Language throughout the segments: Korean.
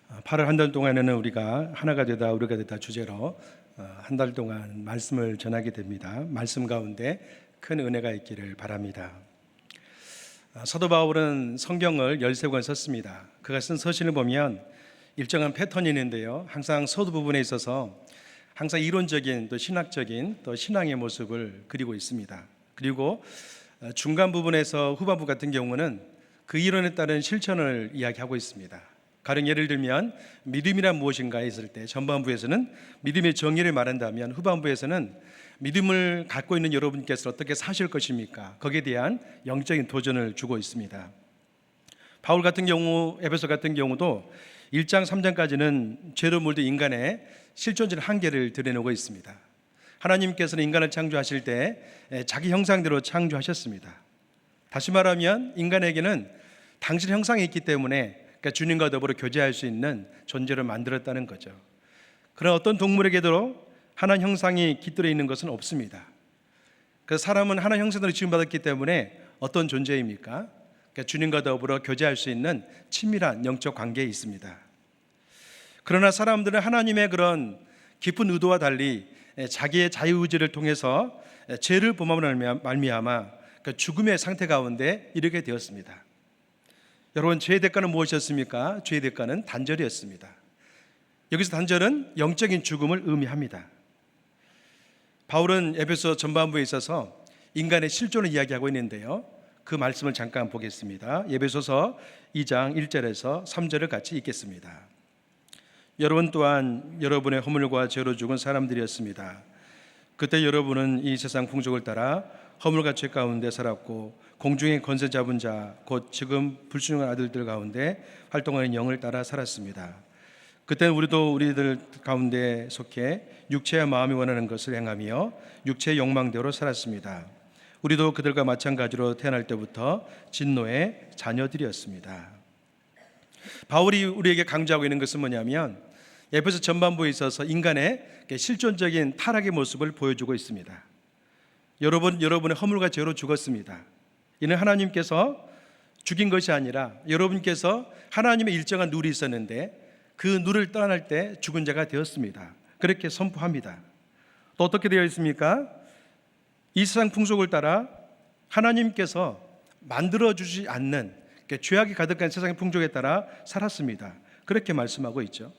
8월 한 달 동안에는 우리가 하나가 되다 우리가 되다 주제로 한 달 동안 말씀을 전하게 됩니다. 말씀 가운데 큰 은혜가 있기를 바랍니다. 사도 바울은 성경을 13권 썼습니다. 그가 쓴 서신을 보면 일정한 패턴이 있는데요, 항상 서두 부분에 있어서 항상 이론적인 또 신학적인 또 신앙의 모습을 그리고 있습니다. 그리고 중간 부분에서 후반부 같은 경우는 그 이론에 따른 실천을 이야기하고 있습니다. 가령 예를 들면 믿음이란 무엇인가 했을 때 전반부에서는 믿음의 정의를 말한다면 후반부에서는 믿음을 갖고 있는 여러분께서 어떻게 사실 것입니까? 거기에 대한 영적인 도전을 주고 있습니다. 바울 같은 경우, 에베소 같은 경우도 1장 3장까지는 죄로 물든 인간의 실존적인 한계를 드러내고 있습니다. 하나님께서는 인간을 창조하실 때 자기 형상대로 창조하셨습니다. 다시 말하면 인간에게는 당신 형상이 있기 때문에 주님과 더불어 교제할 수 있는 존재를 만들었다는 거죠. 그런 어떤 동물에게도 하나님 형상이 깃들어 있는 것은 없습니다. 그래서 사람은 하나님 형상으로 지음받았기 때문에 어떤 존재입니까? 주님과 더불어 교제할 수 있는 친밀한 영적 관계에 있습니다. 그러나 사람들은 하나님의 그런 깊은 의도와 달리 자기의 자유의지를 통해서 죄를 범함으로 말미암아 죽음의 상태 가운데 이르게 되었습니다. 여러분, 죄의 대가는 무엇이었습니까? 죄의 대가는 단절이었습니다. 여기서 단절은 영적인 죽음을 의미합니다. 바울은 에베소 전반부에 있어서 인간의 실존을 이야기하고 있는데요, 그 말씀을 잠깐 보겠습니다. 에베소서 2장 1절에서 3절을 같이 읽겠습니다. 여러분 또한 여러분의 허물과 죄로 죽은 사람들이었습니다. 그때 여러분은 이 세상 풍속을 따라 허물과 죄 가운데 살았고 공중의 권세 잡은 자 곧 지금 불순종한 아들들 가운데 활동하는 영을 따라 살았습니다. 그때는 우리도 우리들 가운데 속해 육체와 마음이 원하는 것을 행하며 육체의 욕망대로 살았습니다. 우리도 그들과 마찬가지로 태어날 때부터 진노의 자녀들이었습니다. 바울이 우리에게 강조하고 있는 것은 뭐냐면 에베소 전반부에 있어서 인간의 실존적인 타락의 모습을 보여주고 있습니다. 여러분의 허물과 죄로 죽었습니다. 이는 하나님께서 죽인 것이 아니라 여러분께서 하나님의 일정한 룰이 있었는데 그 룰을 떠날 때 죽은 자가 되었습니다. 그렇게 선포합니다. 또 어떻게 되어 있습니까? 이 세상 풍속을 따라 하나님께서 만들어주지 않는 죄악이 가득한 세상의 풍속에 따라 살았습니다. 그렇게 말씀하고 있죠.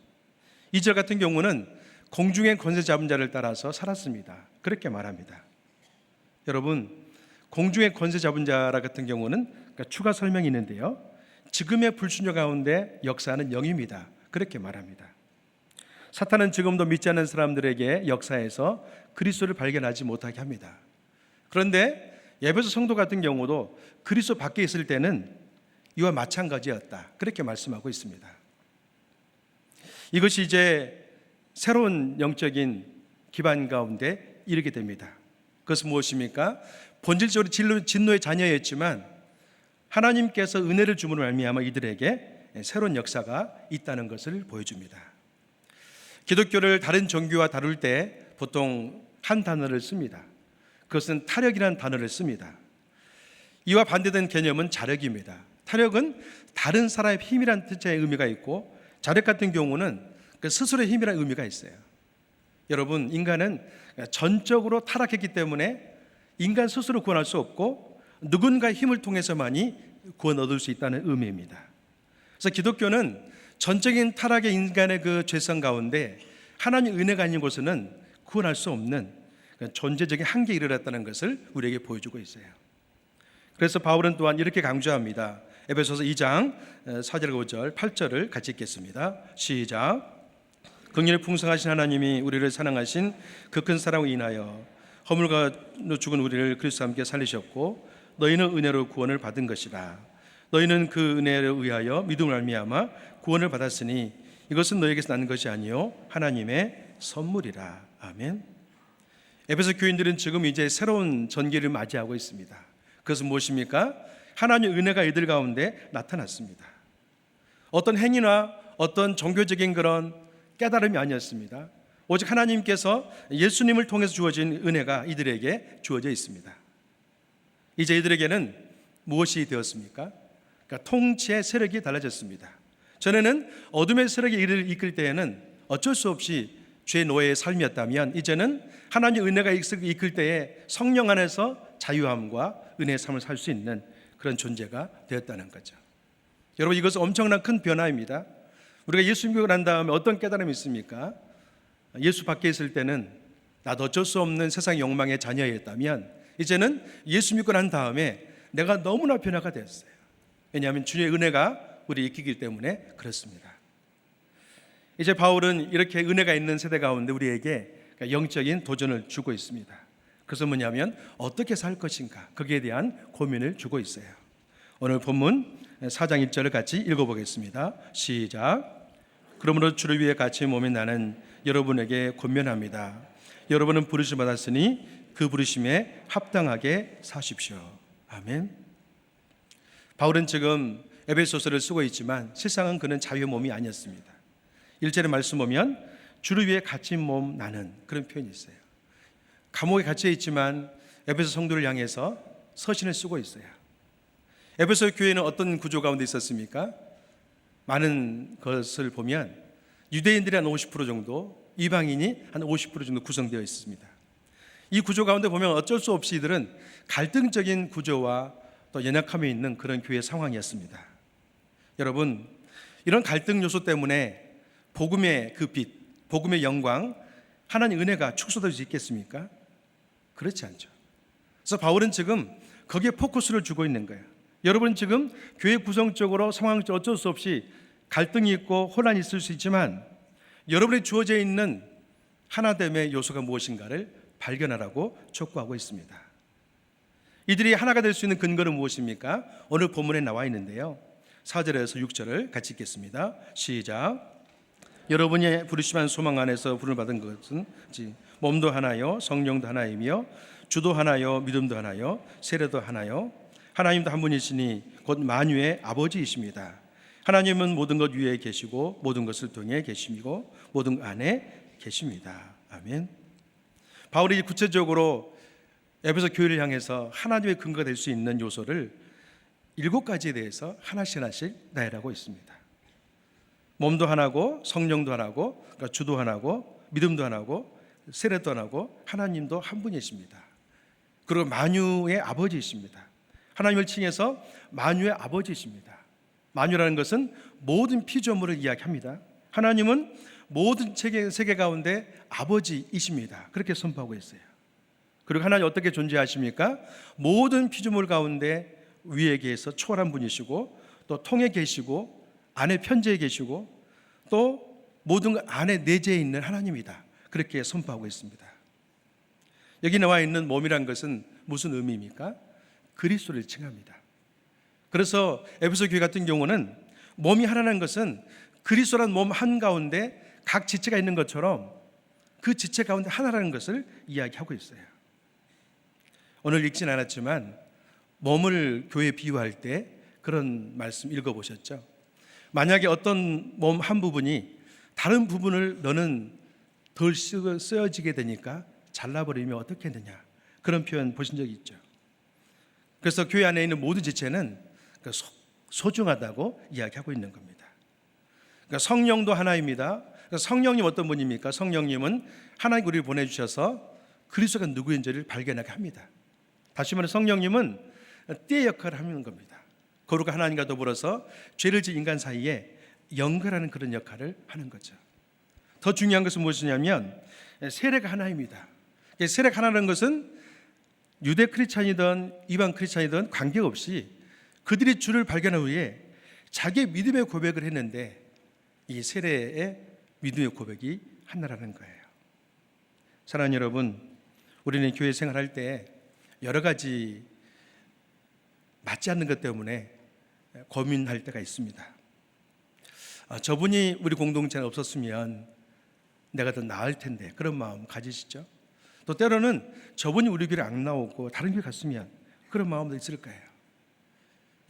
2절 같은 경우는 공중의 권세 잡은 자를 따라서 살았습니다. 그렇게 말합니다. 여러분, 공중의 권세 잡은 자라 같은 경우는 추가 설명이 있는데요, 지금의 불순종 가운데 역사하는 영입니다. 그렇게 말합니다. 사탄은 지금도 믿지 않는 사람들에게 역사에서 그리스도를 발견하지 못하게 합니다. 그런데 에베소 성도 같은 경우도 그리스도 밖에 있을 때는 이와 마찬가지였다. 그렇게 말씀하고 있습니다. 이것이 이제 새로운 영적인 기반 가운데 이르게 됩니다. 그것은 무엇입니까? 본질적으로 진노의 자녀였지만 하나님께서 은혜를 주므로 말미암아 이들에게 새로운 역사가 있다는 것을 보여줍니다. 기독교를 다른 종교와 다룰 때 보통 한 단어를 씁니다. 그것은 타력이라는 단어를 씁니다. 이와 반대된 개념은 자력입니다. 타력은 다른 사람의 힘이라는 뜻의 의미가 있고, 자력 같은 경우는 스스로의 힘이라는 의미가 있어요. 여러분, 인간은 전적으로 타락했기 때문에 인간 스스로 구원할 수 없고 누군가의 힘을 통해서만이 구원 얻을 수 있다는 의미입니다. 그래서 기독교는 전적인 타락의 인간의 그 죄성 가운데 하나님 은혜가 아닌 곳에는 구원할 수 없는 존재적인 한계에 이르렀다는 것을 우리에게 보여주고 있어요. 그래서 바울은 또한 이렇게 강조합니다. 에베소서 2장 4절 5절 8절을 같이 읽겠습니다. 시작. 긍휼이 풍성하신 하나님이 우리를 사랑하신 그 큰 사랑을 인하여 허물과 죽은 우리를 그리스도와 함께 살리셨고 너희는 은혜로 구원을 받은 것이다. 너희는 그 은혜를 의하여 믿음을 말미암아 구원을 받았으니 이것은 너희에게서 난 것이 아니요 하나님의 선물이라. 아멘. 에베소 교인들은 지금 이제 새로운 전기를 맞이하고 있습니다. 그것은 무엇입니까? 하나님의 은혜가 이들 가운데 나타났습니다. 어떤 행위나 어떤 종교적인 그런 깨달음이 아니었습니다. 오직 하나님께서 예수님을 통해서 주어진 은혜가 이들에게 주어져 있습니다. 이제 이들에게는 무엇이 되었습니까? 그러니까 통치의 세력이 달라졌습니다. 전에는 어둠의 세력의 일을 이끌 때에는 어쩔 수 없이 죄 노예의 삶이었다면 이제는 하나님의 은혜가 이끌 때에 성령 안에서 자유함과 은혜의 삶을 살 수 있는 그런 존재가 되었다는 거죠. 여러분, 이것은 엄청난 큰 변화입니다. 우리가 예수 믿고 난 다음에 어떤 깨달음이 있습니까? 예수 밖에 있을 때는 나도 어쩔 수 없는 세상 욕망의 자녀였다면 이제는 예수 믿고 난 다음에 내가 너무나 변화가 되었어요. 왜냐하면 주의 은혜가 우리 이끌기 때문에 그렇습니다. 이제 바울은 이렇게 은혜가 있는 세대 가운데 우리에게 영적인 도전을 주고 있습니다. 그래서 뭐냐면 어떻게 살 것인가, 거기에 대한 고민을 주고 있어요. 오늘 본문 4장 1절을 같이 읽어보겠습니다. 시작. 그러므로 주를 위해 갇힌 몸인 나는 여러분에게 권면합니다. 여러분은 부르심 받았으니 그 부르심에 합당하게 사십시오. 아멘. 바울은 지금 에베소서를 쓰고 있지만 실상은 그는 자유의 몸이 아니었습니다. 1절의 말씀 보면 주를 위해 갇힌 몸 나는, 그런 표현이 있어요. 감옥에 갇혀 있지만 에베소 성도를 향해서 서신을 쓰고 있어요. 에베소 교회는 어떤 구조 가운데 있었습니까? 많은 것을 보면 유대인들이 한 50% 정도, 이방인이 한 50% 정도 구성되어 있습니다. 이 구조 가운데 보면 어쩔 수 없이 이들은 갈등적인 구조와 또 연약함이 있는 그런 교회 상황이었습니다. 여러분, 이런 갈등 요소 때문에 복음의 그 빛, 복음의 영광, 하나님의 은혜가 축소될 수 있겠습니까? 그렇지 않죠. 그래서 바울은 지금 거기에 포커스를 주고 있는 거예요. 여러분, 지금 교회 구성적으로 상황적으로 어쩔 수 없이 갈등이 있고 혼란이 있을 수 있지만 여러분이 주어져 있는 하나됨의 요소가 무엇인가를 발견하라고 촉구하고 있습니다. 이들이 하나가 될 수 있는 근거는 무엇입니까? 오늘 본문에 나와 있는데요, 4절에서 6절을 같이 읽겠습니다. 시작. 여러분이 부르심한 소망 안에서 부름을 받은 것은 몸도 하나요, 성령도 하나이며 주도 하나요, 믿음도 하나요, 세례도 하나요. 하나님도 한 분이시니 곧 만유의 아버지이십니다. 하나님은 모든 것 위에 계시고 모든 것을 통해 계시고 모든 것 안에 계십니다. 아멘. 바울이 구체적으로 에베소 교회를 향해서 하나님의 근거가 될 수 있는 요소를 7가지에 대해서 하나씩 나열하고 있습니다. 몸도 하나고 성령도 하나고, 그러니까 주도 하나고 믿음도 하나고 세례도 하나고 하나님도 한 분이십니다. 그리고 만유의 아버지이십니다. 하나님을 칭해서 만유의 아버지이십니다. 만유라는 것은 모든 피조물을 이야기합니다. 하나님은 모든 세계 가운데 아버지이십니다. 그렇게 선포하고 있어요. 그리고 하나님 어떻게 존재하십니까? 모든 피조물 가운데 위에 계셔서 초월한 분이시고 또 통에 계시고 안에 편재에 계시고 또 모든 것 안에 내재해 있는 하나님이다. 그렇게 선포하고 있습니다. 여기 나와 있는 몸이란 것은 무슨 의미입니까? 그리스도를 칭합니다. 그래서 에베소 교회 같은 경우는 몸이 하나라는 것은 그리스도라는 몸 한가운데 각 지체가 있는 것처럼 그 지체 가운데 하나라는 것을 이야기하고 있어요. 오늘 읽진 않았지만 몸을 교회에 비유할 때 그런 말씀 읽어보셨죠? 만약에 어떤 몸 한 부분이 다른 부분을 너는 덜 쓰여지게 되니까 잘라버리면 어떻게 되냐, 그런 표현 보신 적이 있죠. 그래서 교회 안에 있는 모든 지체는 소중하다고 이야기하고 있는 겁니다. 그러니까 성령도 하나입니다. 그러니까 성령님 어떤 분입니까? 성령님은 하나님 우리를 보내주셔서 그리스도가 누구인지를 발견하게 합니다. 다시 말해 성령님은 띠의 역할을 하는 겁니다. 거룩한 하나님과 더불어서 죄를 지은 인간 사이에 연결하는 그런 역할을 하는 거죠. 더 중요한 것은 무엇이냐면 세례가 하나입니다. 세례가 하나라는 것은 유대 크리스찬이든 이방 크리스찬이든 관계없이 그들이 주를 발견한 후에 자기의 믿음의 고백을 했는데 이 세례의 믿음의 고백이 하나라는 거예요. 사랑하는 여러분, 우리는 교회 생활할 때 여러 가지 맞지 않는 것 때문에 고민할 때가 있습니다. 저분이 우리 공동체에 없었으면 내가 더 나을 텐데, 그런 마음 가지시죠? 또 때로는 저분이 우리 교회에 안 나오고 다른 교회 갔으면, 그런 마음도 있을 거예요.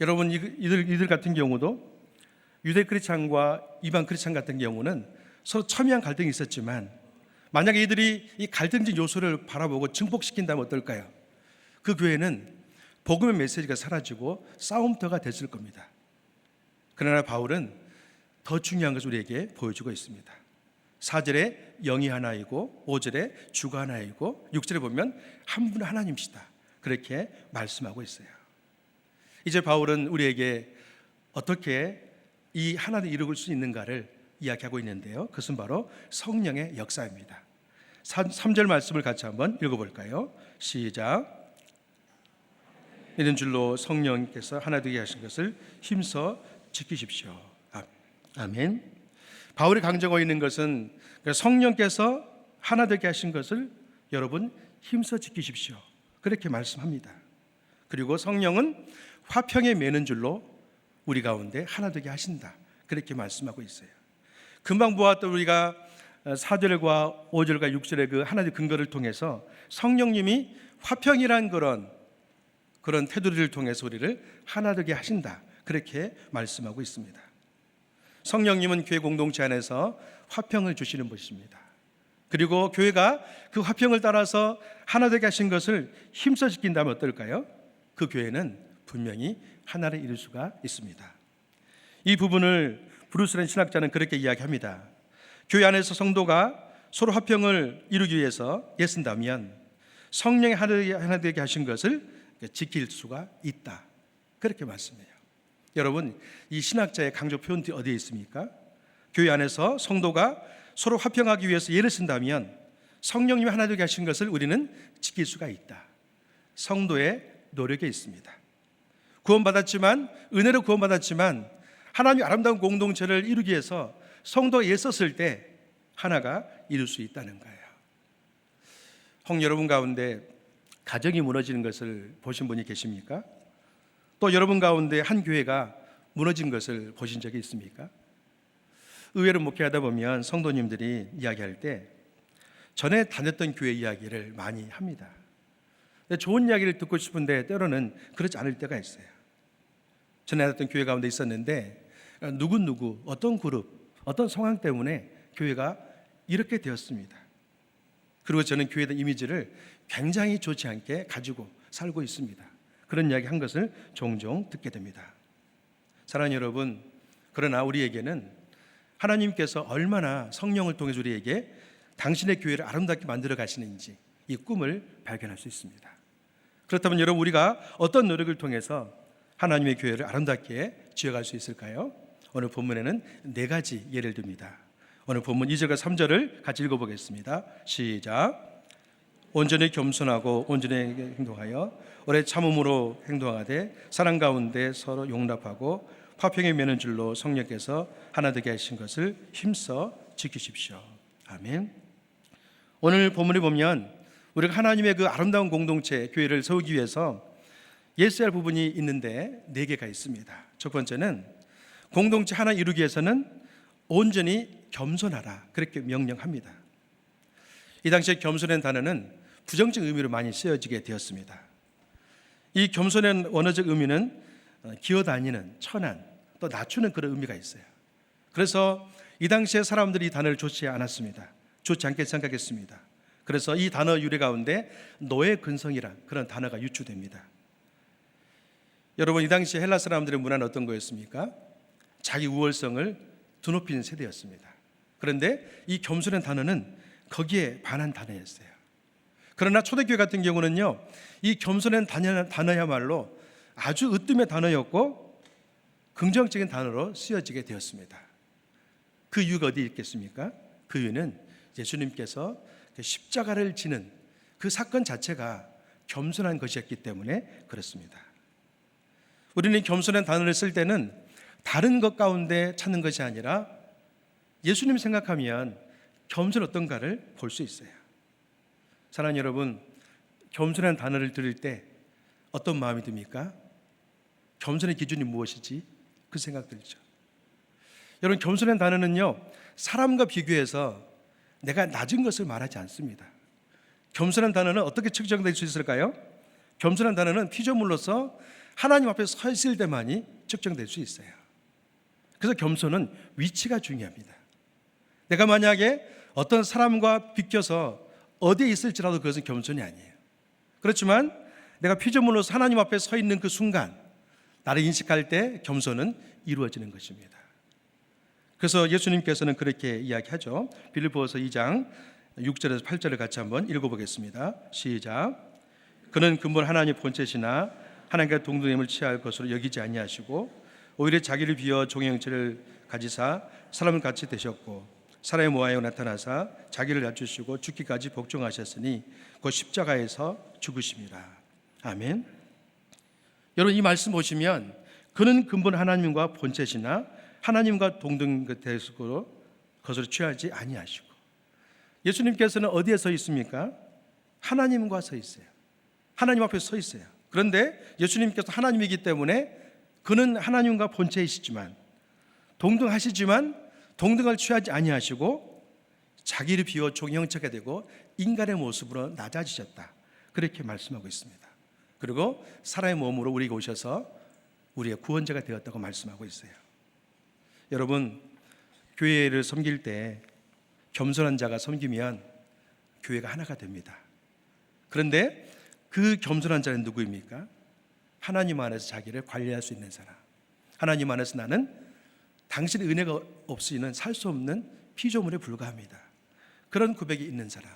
여러분, 이들 같은 경우도 유대 크리스찬과 이방 크리스찬 같은 경우는 서로 첨예한 갈등이 있었지만 만약에 이들이 이 갈등적 요소를 바라보고 증폭시킨다면 어떨까요? 그 교회는 복음의 메시지가 사라지고 싸움터가 됐을 겁니다. 그러나 바울은 더 중요한 것을 우리에게 보여주고 있습니다. 4절에 영이 하나이고 5절에 주가 하나이고 6절에 보면 한 분 하나님이시다, 그렇게 말씀하고 있어요. 이제 바울은 우리에게 어떻게 이 하나를 이루실 수 있는가를 이야기하고 있는데요, 그것은 바로 성령의 역사입니다. 3절 말씀을 같이 한번 읽어볼까요? 시작. 이런 줄로 성령께서 하나 되게 하신 것을 힘써 지키십시오. 아멘. 바울이 강조하고 있는 것은 성령께서 하나 되게 하신 것을 여러분 힘써 지키십시오, 그렇게 말씀합니다. 그리고 성령은 화평에 매는 줄로 우리 가운데 하나 되게 하신다, 그렇게 말씀하고 있어요. 금방 보았던 우리가 4절과 5절과 6절의 그 하나님의 근거를 통해서 성령님이 화평이란 그런 테두리를 통해서 우리를 하나 되게 하신다, 그렇게 말씀하고 있습니다. 성령님은 교회 공동체 안에서 화평을 주시는 분이십니다. 그리고 교회가 그 화평을 따라서 하나 되게 하신 것을 힘써 지킨다면 어떨까요? 그 교회는 분명히 하나를 이룰 수가 있습니다. 이 부분을 브루스라는 신학자는 그렇게 이야기합니다. 교회 안에서 성도가 서로 화평을 이루기 위해서 애쓴다면 성령이 하나 되게 하신 것을 지킬 수가 있다, 그렇게 말씀해요. 여러분, 이 신학자의 강조 표현이 어디에 있습니까? 교회 안에서 성도가 서로 화평하기 위해서 애를 쓴다면 성령님이 하나 되게 하신 것을 우리는 지킬 수가 있다. 성도의 노력에 있습니다. 구원받았지만, 은혜로 구원받았지만 하나님의 아름다운 공동체를 이루기 위해서 성도가 애썼을 때 하나가 이룰 수 있다는 거예요. 혹 여러분 가운데 가정이 무너지는 것을 보신 분이 계십니까? 또 여러분 가운데 한 교회가 무너진 것을 보신 적이 있습니까? 의외로 목회하다 보면 성도님들이 이야기할 때 전에 다녔던 교회 이야기를 많이 합니다. 좋은 이야기를 듣고 싶은데 때로는 그렇지 않을 때가 있어요. 전에 다녔던 교회 가운데 있었는데 누구 어떤 그룹, 어떤 상황 때문에 교회가 이렇게 되었습니다. 그리고 저는 교회에 대한 이미지를 굉장히 좋지 않게 가지고 살고 있습니다. 그런 이야기 한 것을 종종 듣게 됩니다. 사랑하는 여러분, 그러나 우리에게는 하나님께서 얼마나 성령을 통해서 우리에게 당신의 교회를 아름답게 만들어 가시는지 이 꿈을 발견할 수 있습니다. 그렇다면 여러분, 우리가 어떤 노력을 통해서 하나님의 교회를 아름답게 지어갈 수 있을까요? 오늘 본문에는 4가지 예를 듭니다. 오늘 본문 2절과 3절을 같이 읽어보겠습니다. 시작. 온전히 겸손하고 온전히 행동하여 오래 참음으로 행동하되 사랑 가운데 서로 용납하고 화평에 매는 줄로 성령께서 하나 되게 하신 것을 힘써 지키십시오. 아멘. 오늘 본문에 보면 우리가 하나님의 그 아름다운 공동체 교회를 세우기 위해서 예수해야 할 부분이 있는데 4개가 있습니다. 첫 번째는 공동체 하나 이루기 위해서는 온전히 겸손하라, 그렇게 명령합니다. 이 당시에 겸손한 단어는 부정적 의미로 많이 쓰여지게 되었습니다. 이 겸손한 원어적 의미는 기어다니는, 천한, 또 낮추는 그런 의미가 있어요. 그래서 이 당시에 사람들이 이 단어를 좋지 않았습니다. 좋지 않게 생각했습니다. 그래서 이 단어 유래 가운데 노예 근성이란 그런 단어가 유추됩니다. 여러분, 이 당시 헬라 사람들의 문화는 어떤 거였습니까? 자기 우월성을 드높이는 세대였습니다. 그런데 이 겸손한 단어는 거기에 반한 단어였어요. 그러나 초대교회 같은 경우는요, 이 겸손한 단어야말로 아주 으뜸의 단어였고 긍정적인 단어로 쓰여지게 되었습니다. 그 이유가 어디 있겠습니까? 그 이유는 예수님께서 십자가를 지는 그 사건 자체가 겸손한 것이었기 때문에 그렇습니다. 우리는 겸손한 단어를 쓸 때는 다른 것 가운데 찾는 것이 아니라 예수님 생각하면 겸손 어떤가를 볼 수 있어요. 사랑하는 여러분, 겸손한 단어를 들을 때 어떤 마음이 듭니까? 겸손의 기준이 무엇이지? 그 생각 들죠. 여러분, 겸손한 단어는요, 사람과 비교해서 내가 낮은 것을 말하지 않습니다. 겸손한 단어는 어떻게 측정될 수 있을까요? 겸손한 단어는 피조물로서 하나님 앞에 서 있을 때만이 측정될 수 있어요. 그래서 겸손은 위치가 중요합니다. 내가 만약에 어떤 사람과 비껴서 어디에 있을지라도 그것은 겸손이 아니에요. 그렇지만 내가 피조물로서 하나님 앞에 서 있는 그 순간 나를 인식할 때 겸손은 이루어지는 것입니다. 그래서 예수님께서는 그렇게 이야기하죠. 빌립보서 2장 6절에서 8절을 같이 한번 읽어보겠습니다. 시작. 그는 근본 하나님의 본체시나 하나님과 동등함을 취할 것으로 여기지 아니하시고 오히려 자기를 비워 종의 형체를 가지사 사람을 같이 되셨고 사람의 모양으로 나타나사 자기를 낮추시고 죽기까지 복종하셨으니 그 십자가에서 죽으심이라. 아멘. 여러분, 이 말씀 보시면 그는 근본 하나님과 본체시나 하나님과 동등 것으로 취하지 아니하시고, 예수님께서는 어디에 서 있습니까? 하나님과 서 있어요. 하나님 앞에 서 있어요. 그런데 예수님께서 하나님이기 때문에 그는 하나님과 본체이시지만 동등하시지만 동등을 취하지 아니하시고 자기를 비워 종의 형체가 되고 인간의 모습으로 낮아지셨다, 그렇게 말씀하고 있습니다. 그리고 사람의 몸으로 우리에게 오셔서 우리의 구원자가 되었다고 말씀하고 있어요. 여러분, 교회를 섬길 때 겸손한 자가 섬기면 교회가 하나가 됩니다. 그런데 그 겸손한 자는 누구입니까? 하나님 안에서 자기를 관리할 수 있는 사람. 하나님 안에서 나는 당신의 은혜가 없이는 살 수 없는 피조물에 불과합니다. 그런 고백이 있는 사람,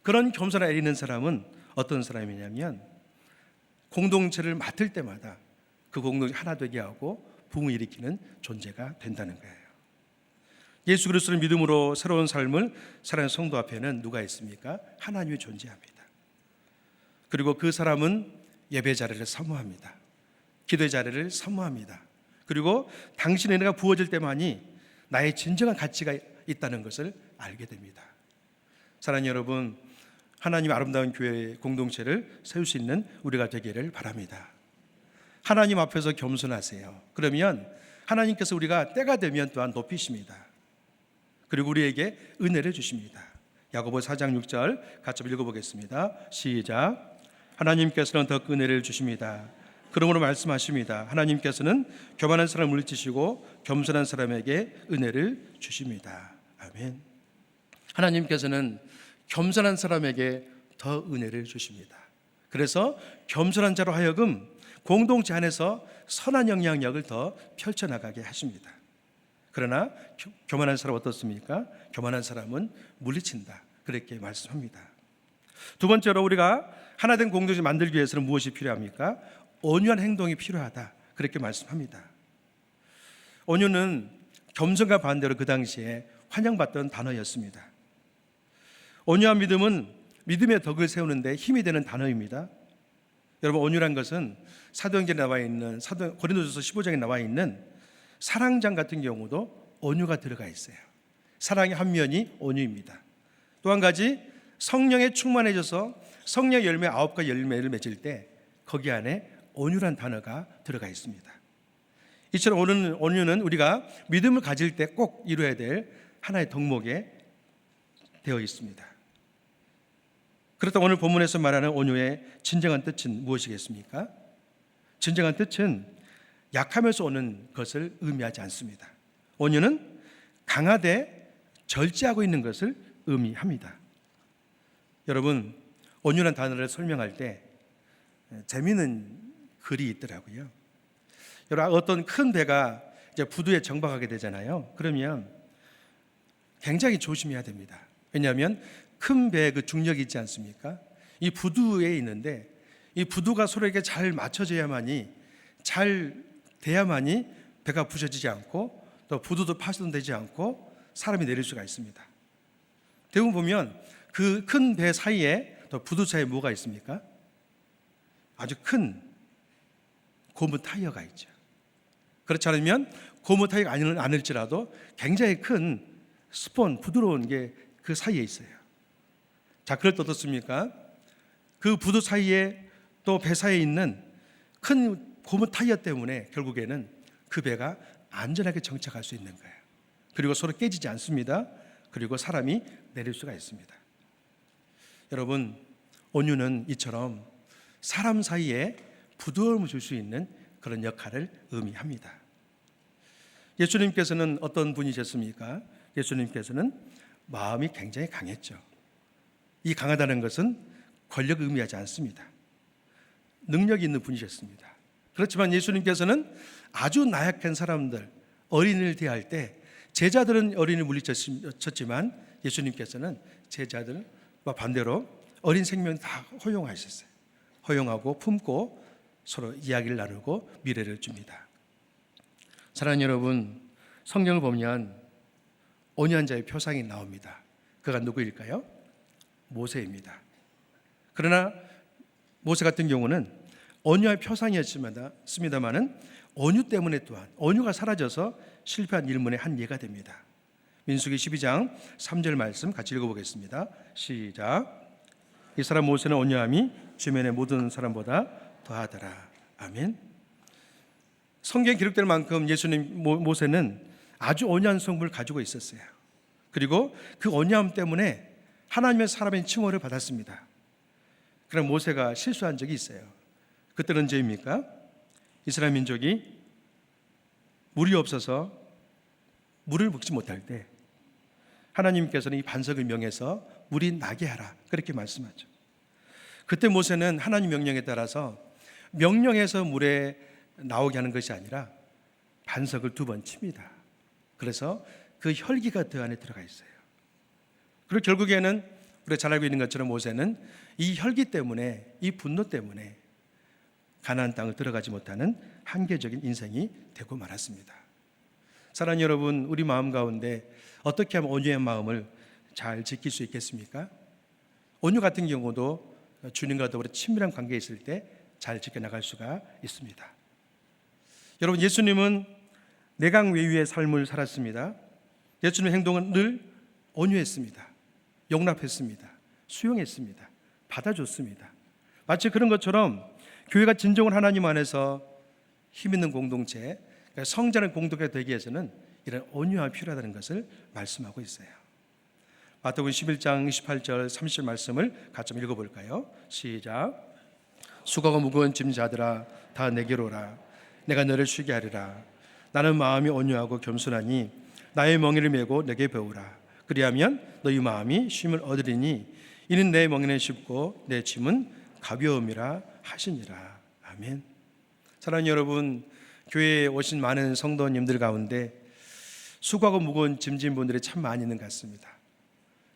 그런 겸손함에 있는 사람은 어떤 사람이냐면 공동체를 맡을 때마다 그 공동체 하나 되게 하고 부흥을 일으키는 존재가 된다는 거예요. 예수 그리스도를 믿음으로 새로운 삶을 살아가는 성도 앞에는 누가 있습니까? 하나님이 존재합니다. 그리고 그 사람은 예배 자리를 사모합니다. 기도의 자리를 사모합니다. 그리고 당신의 은혜가 부어질 때만이 나의 진정한 가치가 있다는 것을 알게 됩니다. 사랑하는 여러분, 하나님의 아름다운 교회 공동체를 세울 수 있는 우리가 되기를 바랍니다. 하나님 앞에서 겸손하세요. 그러면 하나님께서 우리가 때가 되면 또한 높이십니다. 그리고 우리에게 은혜를 주십니다. 야고보서 4장 6절 같이 읽어보겠습니다. 시작. 하나님께서는 더 은혜를 주십니다. 그러므로 말씀하십니다. 하나님께서는 교만한 사람을 물리치시고 겸손한 사람에게 은혜를 주십니다. 아멘. 하나님께서는 겸손한 사람에게 더 은혜를 주십니다. 그래서 겸손한 자로 하여금 공동체 안에서 선한 영향력을 더 펼쳐나가게 하십니다. 그러나 교만한 사람 어떻습니까? 교만한 사람은 물리친다, 그렇게 말씀합니다. 두 번째로 우리가 하나된 공동체 만들기 위해서는 무엇이 필요합니까? 온유한 행동이 필요하다, 그렇게 말씀합니다. 온유는 겸손과 반대로 그 당시에 환영받던 단어였습니다. 온유한 믿음은 믿음의 덕을 세우는데 힘이 되는 단어입니다. 여러분, 온유란 것은 사도행전에 나와 있는 고린도전서 15장에 나와 있는 사랑장 같은 경우도 온유가 들어가 있어요. 사랑의 한 면이 온유입니다. 또 한 가지, 성령에 충만해져서 성령의 열매 9가지 열매를 맺을 때 거기 안에 온유란 단어가 들어가 있습니다. 이처럼 온유는 우리가 믿음을 가질 때 꼭 이루어야 될 하나의 덕목에 되어 있습니다. 그렇다면 오늘 본문에서 말하는 온유의 진정한 뜻은 무엇이겠습니까? 진정한 뜻은 약함에서 오는 것을 의미하지 않습니다. 온유는 강하되 절제하고 있는 것을 의미합니다. 여러분, 온유란 단어를 설명할 때 재미있는 글이 있더라고요. 여러분, 어떤 큰 배가 이제 부두에 정박하게 되잖아요. 그러면 굉장히 조심해야 됩니다. 왜냐하면 큰 배의 그 중력이 있지 않습니까? 이 부두에 있는데 이 부두가 서로에게 잘 맞춰져야만이, 잘 돼야만이 배가 부서지지 않고 또 부두도 파손되지 않고 사람이 내릴 수가 있습니다. 대부분 보면 그 큰 배 사이에 또 부두 사이에 뭐가 있습니까? 아주 큰 고무 타이어가 있죠. 그렇지 않으면 고무 타이어가 아닐지라도 굉장히 큰 스폰, 부드러운 게 그 사이에 있어요. 자, 그럴 때 어떻습니까? 그 부두 사이에 또 배 사이에 있는 큰 고무 타이어 때문에 결국에는 그 배가 안전하게 정착할 수 있는 거예요. 그리고 서로 깨지지 않습니다. 그리고 사람이 내릴 수가 있습니다. 여러분, 온유는 이처럼 사람 사이에 부드러움을 줄 수 있는 그런 역할을 의미합니다. 예수님께서는 어떤 분이셨습니까? 예수님께서는 마음이 굉장히 강했죠. 이 강하다는 것은 권력을 의미하지 않습니다. 능력이 있는 분이셨습니다. 그렇지만 예수님께서는 아주 나약한 사람들, 어린이를 대할 때 제자들은 어린이를 물리쳤지만 예수님께서는 제자들과 반대로 어린 생명 다 허용하셨어요. 허용하고 품고 서로 이야기를 나누고 미래를 줍니다. 사랑하는 여러분, 성경을 보면 온유한 자의 표상이 나옵니다. 그가 누구일까요? 모세입니다. 그러나 모세 같은 경우는 온유의 표상이었습니다마는 온유 때문에 또한 온유가 사라져서 실패한 일문의 한 예가 됩니다. 민수기 12장 3절 말씀 같이 읽어보겠습니다. 시작. 이 사람 모세는 온유함이 주변의 모든 사람보다 더하더라. 아멘. 성경에 기록될 만큼 예수님 모세는 아주 온유한 성품을 가지고 있었어요. 그리고 그 온유함 때문에 하나님의 사람의 칭호를 받았습니다. 그럼 모세가 실수한 적이 있어요. 그때는 언제입니까? 이스라엘 민족이 물이 없어서 물을 먹지 못할 때 하나님께서는 이 반석을 명해서 물이 나게 하라 그렇게 말씀하죠. 그때 모세는 하나님 명령에 따라서 명령해서 물에 나오게 하는 것이 아니라 반석을 2번 칩니다. 그래서 그 혈기가 그 안에 들어가 있어요. 그리고 결국에는 우리가 잘 알고 있는 것처럼 모세는 이 혈기 때문에, 이 분노 때문에 가나안 땅을 들어가지 못하는 한계적인 인생이 되고 말았습니다. 사랑하는 여러분, 우리 마음 가운데 어떻게 하면 온유한 마음을 잘 지킬 수 있겠습니까? 온유 같은 경우도 주님과 더불어 친밀한 관계에 있을 때 잘 지켜나갈 수가 있습니다. 여러분, 예수님은 내강 외유의 삶을 살았습니다. 예수님의 행동은 늘 온유했습니다. 용납했습니다. 수용했습니다. 받아줬습니다. 마치 그런 것처럼 교회가 진정한 하나님 안에서 힘있는 공동체, 성장하는 공동체가 되기 위해서는 이런 온유함이 필요하다는 것을 말씀하고 있어요. 마태복음 11장 28절 30절 말씀을 같이 좀 읽어볼까요? 시작. 수고가 무거운 짐자들아 다 내게로 오라. 내가 너를 쉬게 하리라. 나는 마음이 온유하고 겸손하니 나의 멍에를 메고 내게 배우라. 그리하면 너희 마음이 쉼을 얻으리니 이는 내 멍에는 쉽고 내 짐은 가벼움이라 하시니라. 아멘. 사랑하는 여러분, 교회에 오신 많은 성도님들 가운데 수고하고 무거운 짐진 분들이 참 많이 있는 것 같습니다.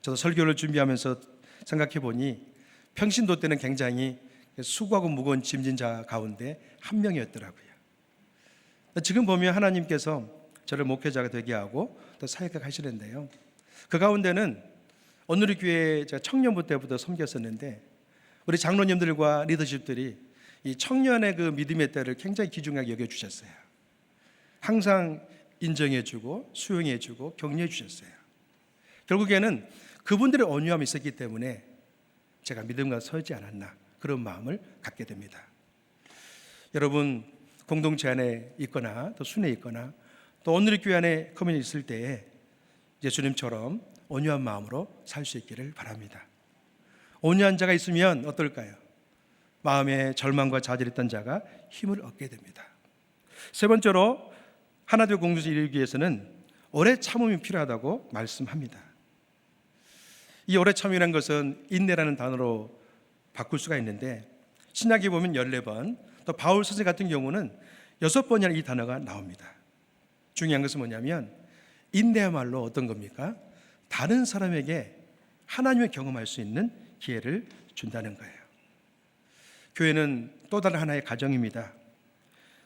저도 설교를 준비하면서 생각해 보니 평신도 때는 굉장히 수고하고 무거운 짐진 자 가운데 한 명이었더라고요. 지금 보면 하나님께서 저를 목회자가 되게 하고 또 사역을 하시는데요, 그 가운데는 오늘 교회에 제가 청년부 때부터 섬겼었는데 우리 장로님들과 리더십들이 이 청년의 그 믿음의 때를 굉장히 귀중하게 여겨주셨어요. 항상 인정해주고 수용해주고 격려해주셨어요. 결국에는 그분들의 온유함이 있었기 때문에 제가 믿음과 서지 않았나 그런 마음을 갖게 됩니다. 여러분, 공동체 안에 있거나 또 순회에 있거나 또 오늘 교회 안에 커뮤니티 있을 때에 예수님처럼 온유한 마음으로 살 수 있기를 바랍니다. 온유한 자가 있으면 어떨까요? 마음에 절망과 좌절했던 자가 힘을 얻게 됩니다. 세 번째로 하나되어 공동체에 이르기 위해서는 오래 참음이 필요하다고 말씀합니다. 이 오래 참음이라는 것은 인내라는 단어로 바꿀 수가 있는데 신약에 보면 14번, 또 바울 서신 같은 경우는 6번이나 이 단어가 나옵니다. 중요한 것은 뭐냐면 인내야말로 어떤 겁니까? 다른 사람에게 하나님을 경험할 수 있는 기회를 준다는 거예요. 교회는 또 다른 하나의 가정입니다.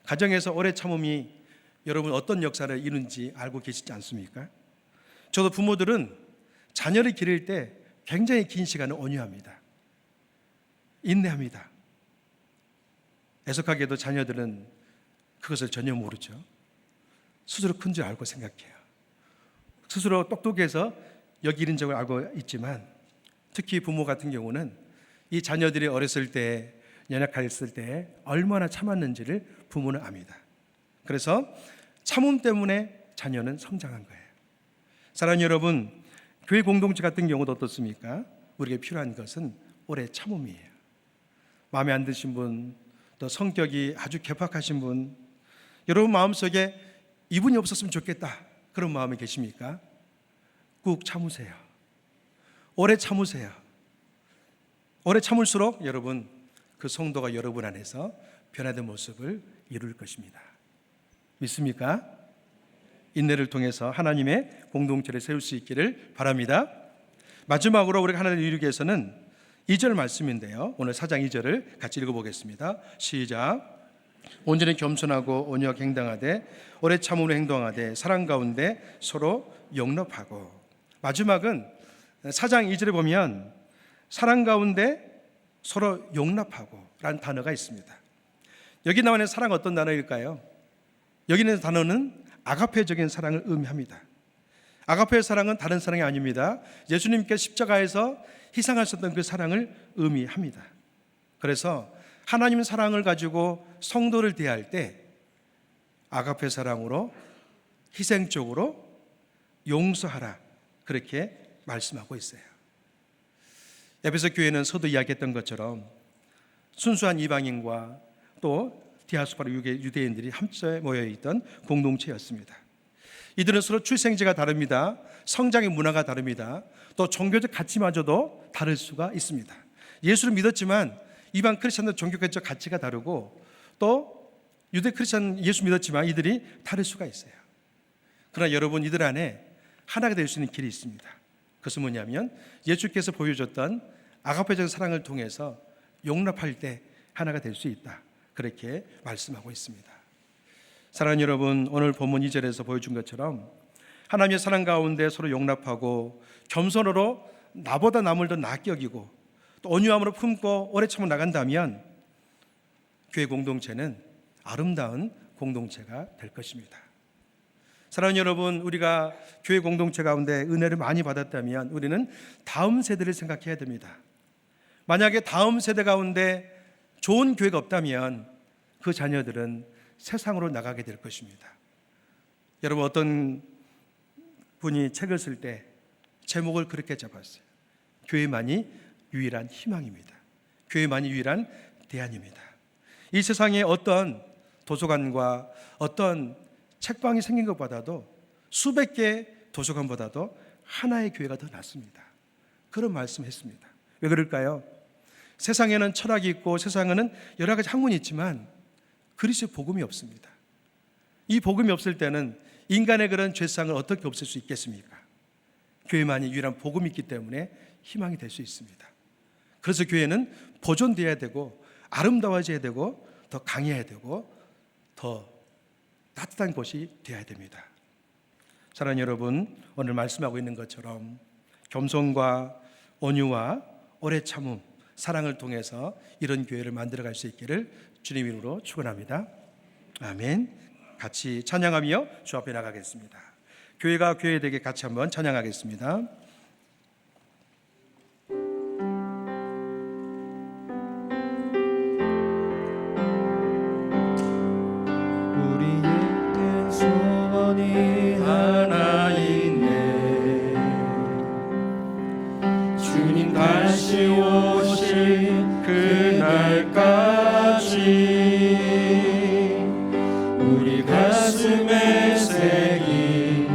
가정에서 오래 참음이 여러분 어떤 역사를 이루는지 알고 계시지 않습니까? 저도 부모들은 자녀를 기를 때 굉장히 긴 시간을 온유합니다. 인내합니다. 애석하게도 자녀들은 그것을 전혀 모르죠. 스스로 큰 줄 알고 생각해요. 스스로 똑똑해서 여기 이른 적을 알고 있지만 특히 부모 같은 경우는 이 자녀들이 어렸을 때, 연약했을 때 얼마나 참았는지를 부모는 압니다. 그래서 참음 때문에 자녀는 성장한 거예요. 사랑하는 여러분, 교회 공동체 같은 경우도 어떻습니까? 우리에게 필요한 것은 오래 참음이에요. 마음에 안 드신 분, 또 성격이 아주 괴팍하신 분, 여러분 마음속에 이분이 없었으면 좋겠다 그런 마음이 계십니까? 꾹 참으세요. 오래 참으세요. 오래 참을수록 여러분 그 성도가 여러분 안에서 변화된 모습을 이룰 것입니다. 믿습니까? 인내를 통해서 하나님의 공동체를 세울 수 있기를 바랍니다. 마지막으로 우리가 하나님을 이루기 위해서는 2절 말씀인데요, 오늘 4장 2절을 같이 읽어보겠습니다. 시작. 온전히 겸손하고 온유하게 행동하되 오래 참음으로 행동하되 사랑 가운데 서로 용납하고. 마지막은 4장 2절에 보면 사랑 가운데 서로 용납하고 라는 단어가 있습니다. 여기 나와 있는 사랑 어떤 단어일까요? 여기 있는 단어는 아가페적인 사랑을 의미합니다. 아가페의 사랑은 다른 사랑이 아닙니다. 예수님께서 십자가에서 희생하셨던 그 사랑을 의미합니다. 그래서 하나님의 사랑을 가지고 성도를 대할 때 아가페 사랑으로 희생적으로 용서하라, 그렇게 말씀하고 있어요. 에베소 교회는 서도 이야기했던 것처럼 순수한 이방인과 또 디아스포라 유대인들이 함께 모여있던 공동체였습니다. 이들은 서로 출생지가 다릅니다. 성장의 문화가 다릅니다. 또 종교적 가치마저도 다를 수가 있습니다. 예수를 믿었지만 이방 크리스천들 종교적 가치가 다르고 또 유대 크리스천 예수 믿었지만 이들이 다를 수가 있어요. 그러나 여러분, 이들 안에 하나가 될 수 있는 길이 있습니다. 그것은 뭐냐면 예수께서 보여줬던 아가페적 사랑을 통해서 용납할 때 하나가 될 수 있다, 그렇게 말씀하고 있습니다. 사랑하는 여러분, 오늘 본문 2절에서 보여준 것처럼 하나님의 사랑 가운데 서로 용납하고 겸손으로 나보다 남을 더 낫게 여기고 또 온유함으로 품고 오래 참아 나간다면 교회 공동체는 아름다운 공동체가 될 것입니다. 사랑하는 여러분, 우리가 교회 공동체 가운데 은혜를 많이 받았다면 우리는 다음 세대를 생각해야 됩니다. 만약에 다음 세대 가운데 좋은 교회가 없다면 그 자녀들은 세상으로 나가게 될 것입니다. 여러분, 어떤 분이 책을 쓸 때 제목을 그렇게 잡았어요. 교회만이 유일한 희망입니다. 교회만이 유일한 대안입니다. 이 세상에 어떤 도서관과 어떤 책방이 생긴 것보다도 수백 개의 도서관보다도 하나의 교회가 더 낫습니다. 그런 말씀했습니다. 왜 그럴까요? 세상에는 철학이 있고 세상에는 여러 가지 학문이 있지만 그리스도의 복음이 없습니다. 이 복음이 없을 때는 인간의 그런 죄상을 어떻게 없앨 수 있겠습니까? 교회만이 유일한 복음이 있기 때문에 희망이 될 수 있습니다. 그래서 교회는 보존되어야 되고 아름다워져야 되고 더 강해야 되고 더 따뜻한 곳이 되어야 됩니다. 사랑하는 여러분, 오늘 말씀하고 있는 것처럼 겸손과 온유와 오래 참음, 사랑을 통해서 이런 교회를 만들어갈 수 있기를 주님 이름으로 축원합니다. 아멘. 같이 찬양하며 주 앞에 나가겠습니다. 교회가 교회되게 같이 한번 찬양하겠습니다. 우리의 소원이 하나 있네. 주님 다시 오실 그날까지 우리 가슴에 새긴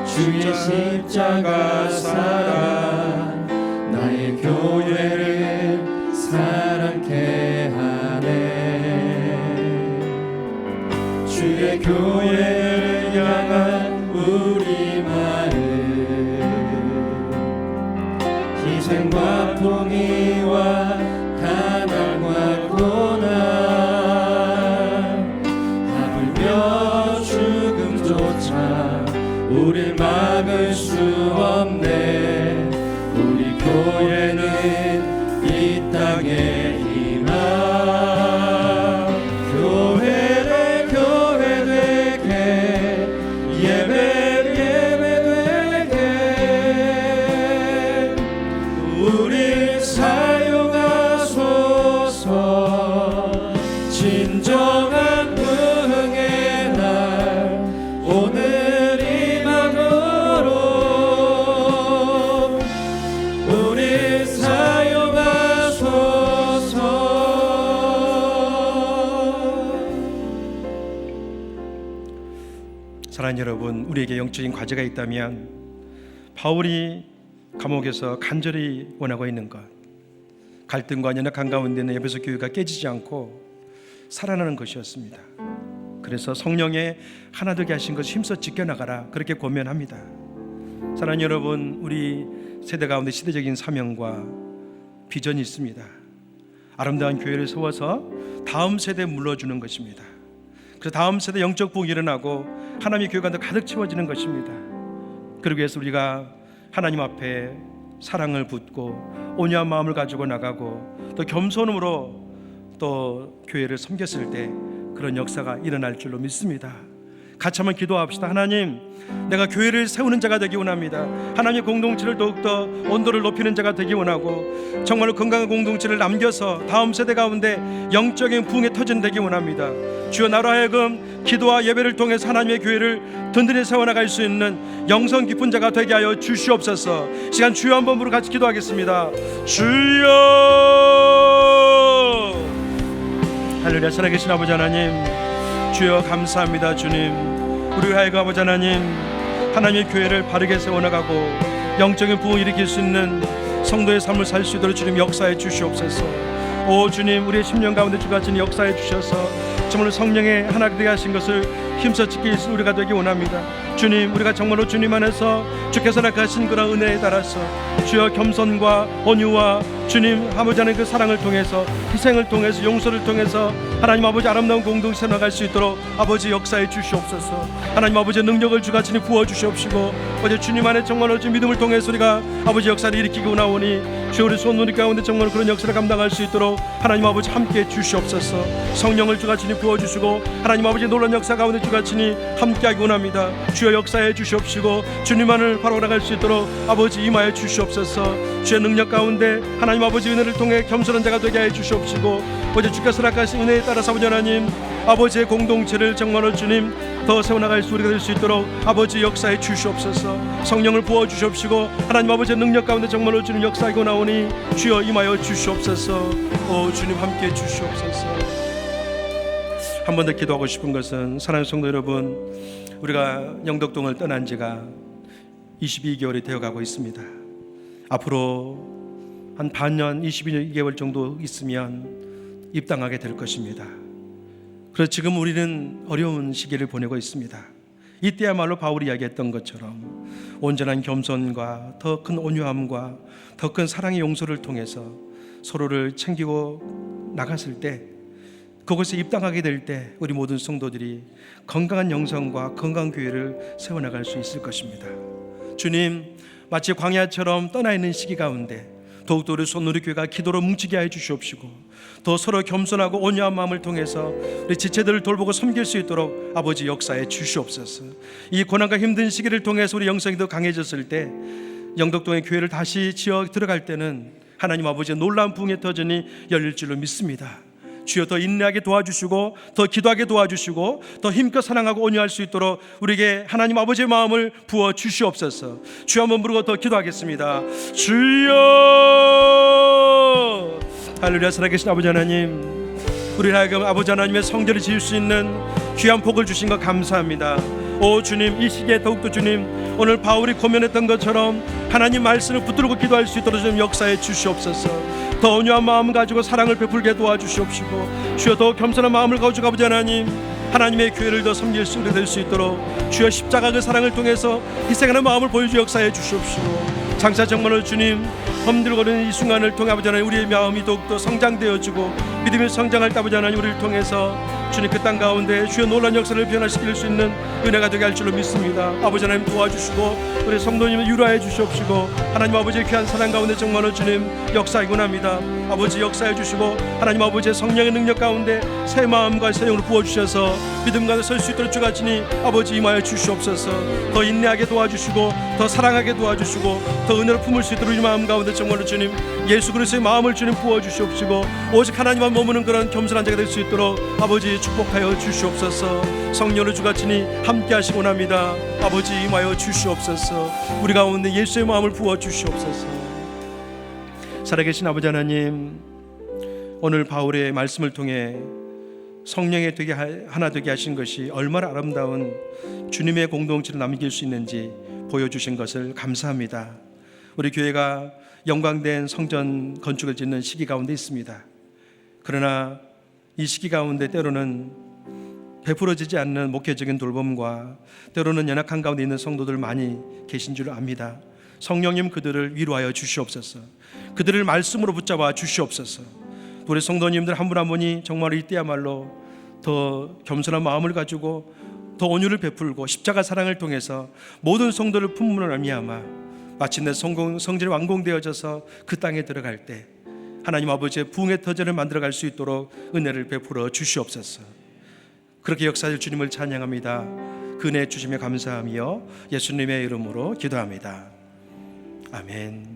주의 십자가 사랑 나의 교회를 사랑케 하네. 주의 교회를 향한 우리 마음 희생과 통의와 가난과 고난 하물며 죽음조차 우릴 막을 수 없네. 우리 교회는 이 땅의 희망. 교회를 교회 되게 예배를 예배 되게 우리 사용하소서. 진정한 부흥의 날 오늘 임하도록 우리 사용하소서. 사랑하는 여러분, 우리에게 영적인 과제가 있다면 바울이 감옥에서 간절히 원하고 있는 것, 갈등과 연약한 가운데 있는 에베소 교회가 깨지지 않고 살아나는 것이었습니다. 그래서 성령의 하나 되게 하신 것을 힘써 지켜나가라, 그렇게 권면합니다. 사랑하는 여러분, 우리 세대 가운데 시대적인 사명과 비전이 있습니다. 아름다운 교회를 세워서 다음 세대에 물러주는 것입니다. 그래서 다음 세대 영적 부흥이 일어나고 하나님의 교회가 더 가득 채워지는 것입니다. 그러기 위해서 우리가 하나님 앞에 사랑을 붓고 온유한 마음을 가지고 나가고 또 겸손함으로 또 교회를 섬겼을 때 그런 역사가 일어날 줄로 믿습니다. 같이 한번 기도합시다. 하나님, 내가 교회를 세우는 자가 되기 원합니다. 하나님의 공동체를 더욱더 온도를 높이는 자가 되기 원하고 정말로 건강한 공동체를 남겨서 다음 세대 가운데 영적인 부흥의 터전 되기 원합니다. 주여, 나로 하여금 기도와 예배를 통해서 하나님의 교회를 든든히 세워나갈 수 있는 영성 깊은 자가 되게 하여 주시옵소서. 시간 주여 한번 부르고 같이 기도하겠습니다. 주여. 할렐루야. 살아계신 아버지 하나님, 주여 감사합니다. 주님, 우리 하여금 아버지 하나님, 하나님의 교회를 바르게 세워나가고 영적인 부흥을 일으킬 수 있는 성도의 삶을 살 수 있도록 주님 역사해 주시옵소서. 오 주님, 우리의 심령 가운데 주가 주님 역사해 주셔서 정말로 성령의 하나 되게 하신 것을 힘써 지킬 수 우리가 되기 원합니다. 주님, 우리가 정말로 주님 안에서 주께서 낙하신 그런 은혜에 따라서 주여 겸손과 온유와 주님 아버지 하나님 그 사랑을 통해서 희생을 통해서 용서를 통해서 하나님 아버지 아름다운 공동체 나갈 수 있도록 아버지 역사해 주시옵소서. 하나님 아버지의 능력을 주가 주님 부어 주시옵시고 어제 주님 안에 정말로 주 믿음을 통해서 우리가 아버지 역사를 일으키고 나오니 주여 우리 손 우리 가운데 정말 그런 역사를 감당할 수 있도록 하나님 아버지 함께해 주시옵소서. 성령을 주가 주님 부어 주시고 하나님 아버지 놀라운 역사 가운데 주가 주님 함께하기 원합니다. 주여 역사해 주시옵시고 주님만을 바로 나갈 수 있도록 아버지 임하여 주시옵소서. 주의 능력 가운데 하나님 아버지 은혜를 통해 겸손한 자가 되게 해 주시옵시고 어제 주께서 낙하신 은혜에 따라서 아버지 하나님 아버지의 공동체를 정말로 주님 더 세워나갈 수 우리가 될 수 있도록 아버지 역사해 주시옵소서. 성령을 부어 주시옵시고 하나님 아버지의 능력 가운데 정말로 주님 역사하고 나오니 주여 임하여 주시옵소서. 오 주님 함께해 주시옵소서. 한 번 더 기도하고 싶은 것은 사랑하는 성도 여러분, 우리가 영덕동을 떠난 지가 22개월이 되어가고 있습니다. 앞으로 한 반년 22개월 정도 있으면 입당하게 될 것입니다. 그래서 지금 우리는 어려운 시기를 보내고 있습니다. 이때야말로 바울이 이야기했던 것처럼 온전한 겸손과 더 큰 온유함과 더 큰 사랑의 용서를 통해서 서로를 챙기고 나갔을 때 그곳에 입당하게 될 때 우리 모든 성도들이 건강한 영성과 건강한 교회를 세워나갈 수 있을 것입니다. 주님, 마치 광야처럼 떠나 있는 시기 가운데 더욱더 우리 손누리교회가 기도로 뭉치게 해 주시옵시고 더 서로 겸손하고 온유한 마음을 통해서 우리 지체들을 돌보고 섬길 수 있도록 아버지 역사해 주시옵소서. 이 고난과 힘든 시기를 통해서 우리 영성이 더 강해졌을 때 영덕동의 교회를 다시 지어 들어갈 때는 하나님 아버지의 놀라운 부흥의 터전이 열릴 줄로 믿습니다. 주여 더 인내하게 도와주시고 더 기도하게 도와주시고 더 힘껏 사랑하고 온유할 수 있도록 우리에게 하나님 아버지의 마음을 부어 주시옵소서. 주여 한번 부르고 더 기도하겠습니다. 주여. 할렐루야. 살아계신 아버지 하나님, 우리 하여금 아버지 하나님의 성전을 지을 수 있는 귀한 복을 주신 것 감사합니다. 오 주님, 이 시기에 더욱더 주님 오늘 바울이 고면했던 것처럼 하나님 말씀을 붙들고 기도할 수 있도록 좀 역사해 주시옵소서. 더 온유한 마음 가지고 사랑을 베풀게 도와주시옵시고 주여 더 겸손한 마음을 가지고 아버지 하나님 하나님의 교회를 더 섬길 수 있게 될 수 있도록 주여 십자가 그 사랑을 통해서 희생하는 마음을 보여주 역사해 주시옵시고 장차 정말로 주님 힘들거리는 이 순간을 통해 아버지 하나님 우리의 마음이 더욱더 성장되어지고 믿음이 성장할 때 아버지 하나님 우리를 통해서 주님 그 땅 가운데 주여 놀라운 역사를 변화시킬 수 있는 은혜가 되게 할 줄로 믿습니다. 아버지 하나님 도와주시고 우리 성도님을 유로해 주시옵시고 하나님 아버지의 귀한 사랑 가운데 정말로 주님 역사이곤 합니다. 아버지 역사해 주시고 하나님 아버지의 성령의 능력 가운데 새 마음과 새 영으로 부어주셔서 믿음 가운데 설 수 있도록 주가 지니 아버지 임하여 주시옵소서. 더 인내하게 도와주시고 더 사랑하게 도와주시고 더 은혜를 품을 수 있도록 이 마음 가운데 정말로 주님 예수 그리스도의 마음을 주님 부어주시옵시고 오직 하나님만 머무는 그런 겸손한 자가 될 수 있도록 아버지 축복하여 주시옵소서. 성령을 주가 지니 함께 하시곤 합니다. 아버지 임하여 주시옵소서. 우리 가운데 예수의 마음을 부어 주시옵소서. 살아계신 아버지 하나님, 오늘 바울의 말씀을 통해 성령의 되게 하나 되게 하신 것이 얼마나 아름다운 주님의 공동체를 남길 수 있는지 보여주신 것을 감사합니다. 우리 교회가 영광된 성전 건축을 짓는 시기 가운데 있습니다. 그러나 이 시기 가운데 때로는 베풀어지지 않는 목회적인 돌봄과 때로는 연약한 가운데 있는 성도들 많이 계신 줄 압니다. 성령님 그들을 위로하여 주시옵소서. 그들을 말씀으로 붙잡아 주시옵소서. 우리 성도님들 한 분 한 분이 정말 이때야말로 더 겸손한 마음을 가지고 더 온유를 베풀고 십자가 사랑을 통해서 모든 성도를 품으로 말미암아 마침내 성전이 완공되어져서 그 땅에 들어갈 때 하나님 아버지의 부흥의 터전을 만들어갈 수 있도록 은혜를 베풀어 주시옵소서. 그렇게 역사할 주님을 찬양합니다. 그 은혜 주심에 감사하며 예수님의 이름으로 기도합니다. 아멘.